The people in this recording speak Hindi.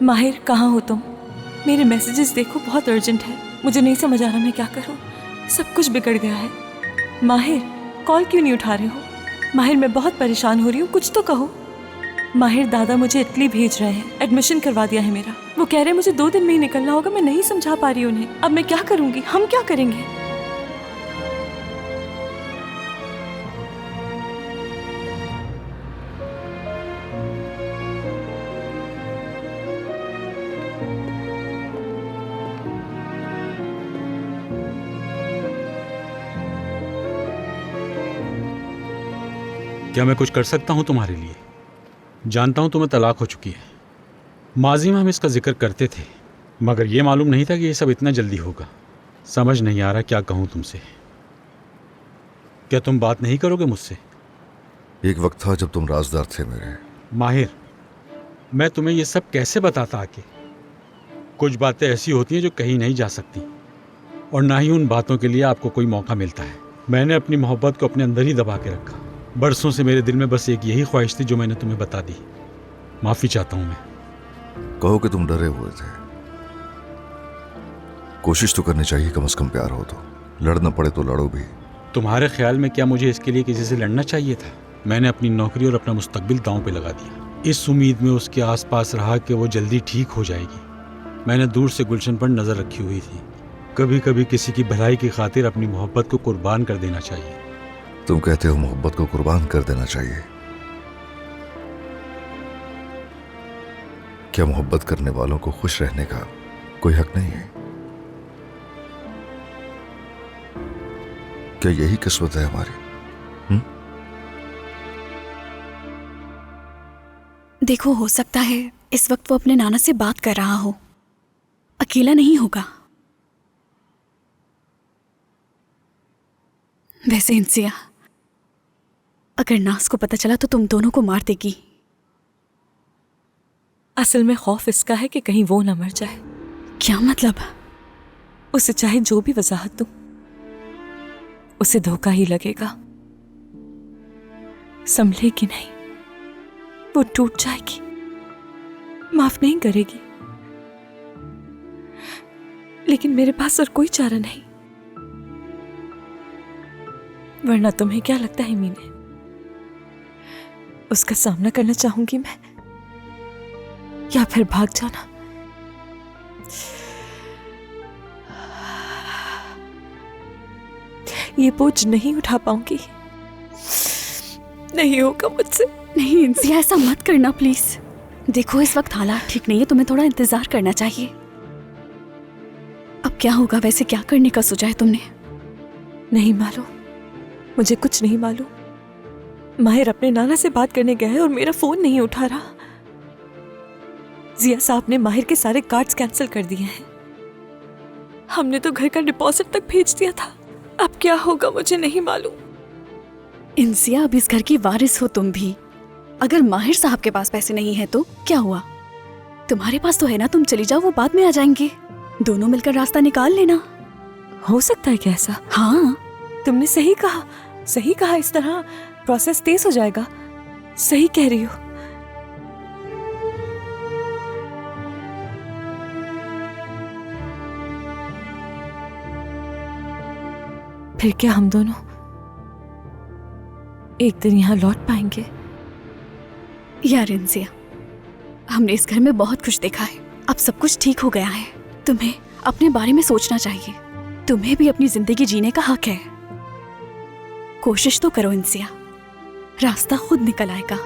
माहिर, कहाँ हो तुम? मेरे मैसेजेस देखो, बहुत अर्जेंट है। मुझे नहीं समझ आ रहा मैं क्या करूं। सब कुछ बिगड़ गया है। माहिर, कॉल क्यों नहीं उठा रहे हो? माहिर, मैं बहुत परेशान हो रही हूँ, कुछ तो कहो। माहिर, दादा मुझे इटली भेज रहे हैं, एडमिशन करवा दिया है मेरा। वो कह रहे हैं मुझे 2 दिन में ही निकलना होगा। मैं नहीं समझा पा रही उन्हें। अब मैं क्या करूंगी? हम क्या करेंगे? क्या मैं कुछ कर सकता हूं तुम्हारे लिए? जानता हूं तुम्हें तलाक हो चुकी है। माजी में हम इसका जिक्र करते थे, मगर यह मालूम नहीं था कि यह सब इतना जल्दी होगा। समझ नहीं आ रहा क्या कहूं तुमसे। क्या तुम बात नहीं करोगे मुझसे? एक वक्त था जब तुम राजदार थे मेरे। माहिर, मैं तुम्हें यह सब कैसे बताता आके? कुछ बातें ऐसी होती हैं जो कहीं नहीं जा सकती, और ना ही उन बातों के लिए आपको कोई मौका मिलता है। मैंने अपनी मोहब्बत को अपने अंदर ही दबा के रखा। बरसों से मेरे दिल में बस एक यही ख्वाहिश थी जो मैंने तुम्हें बता दी। माफी चाहता हूं मैं। कहो कि तुम डरे हुए थे। कोशिश तो करनी चाहिए, कम से कम प्यार हो तो। लड़ना पड़े तो लड़ो भी। तुम्हारे ख्याल में क्या मुझे इसके लिए किसी से लड़ना चाहिए था? मैंने अपनी नौकरी और अपना मुस्तकबिल दांव पे लगा दिया, इस उम्मीद में उसके आसपास रहा कि वो जल्दी ठीक हो जाएगी। मैंने दूर से गुलशन पर नजर रखी हुई थी। कभी कभी किसी की भलाई की खातिर अपनी मोहब्बत को कुर्बान कर देना चाहिए। तुम कहते हो मोहब्बत को कुर्बान कर देना चाहिए? क्या मोहब्बत करने वालों को खुश रहने का कोई हक नहीं है? क्या यही किस्मत है हमारी? देखो, हो सकता है इस वक्त वो अपने नाना से बात कर रहा हो। अकेला नहीं होगा। वैसे इंसिया, अगर नास को पता चला तो तुम दोनों को मार देगी। असल में खौफ इसका है कि कहीं वो ना मर जाए। क्या मतलब? उसे चाहे जो भी वजाहत दूं, उसे धोखा ही लगेगा। संभलेगी नहीं, वो टूट जाएगी, माफ नहीं करेगी। लेकिन मेरे पास और कोई चारा नहीं। वरना तुम्हें क्या लगता है मीने, उसका सामना करना चाहूंगी मैं, या फिर भाग जाना? ये बोझ नहीं उठा पाऊंगी, नहीं होगा मुझसे। नहीं इंसिया, ऐसा मत करना प्लीज। देखो, इस वक्त हालात ठीक नहीं है, तुम्हें थोड़ा इंतजार करना चाहिए। अब क्या होगा? वैसे क्या करने का सोचा है तुमने? नहीं मालूम, मुझे कुछ नहीं मालूम। माहिर अपने नाना से बात करने गया है और मेरा फोन नहीं उठा रहा। जिया साहब ने माहिर के सारे कार्ड्स कैंसिल कर दिए हैं। हमने तो घर का डिपॉजिट तक भेज दिया था। अब क्या होगा मुझे नहीं मालूम। इंसिया, अब इस घर की वारिस हो तुम भी। अगर माहिर साहब के पास पैसे नहीं है तो क्या हुआ? तुम्हारे पास तो है ना, तुम चली जाओ, वो बाद में आ जाएंगे। दोनों मिलकर रास्ता निकाल लेना। हो सकता है क्या ऐसा? हाँ, तुमने सही कहा, सही कहा। इस तरह प्रोसेस तेज हो जाएगा। सही कह रही हो। फिर क्या हम दोनों एक दिन यहाँ लौट पाएंगे? यार इंसिया, हमने इस घर में बहुत कुछ देखा है। अब सब कुछ ठीक हो गया है। तुम्हें अपने बारे में सोचना चाहिए। तुम्हें भी अपनी जिंदगी जीने का हक है। कोशिश तो करो इंसिया, रास्ता खुद निकल आएगा।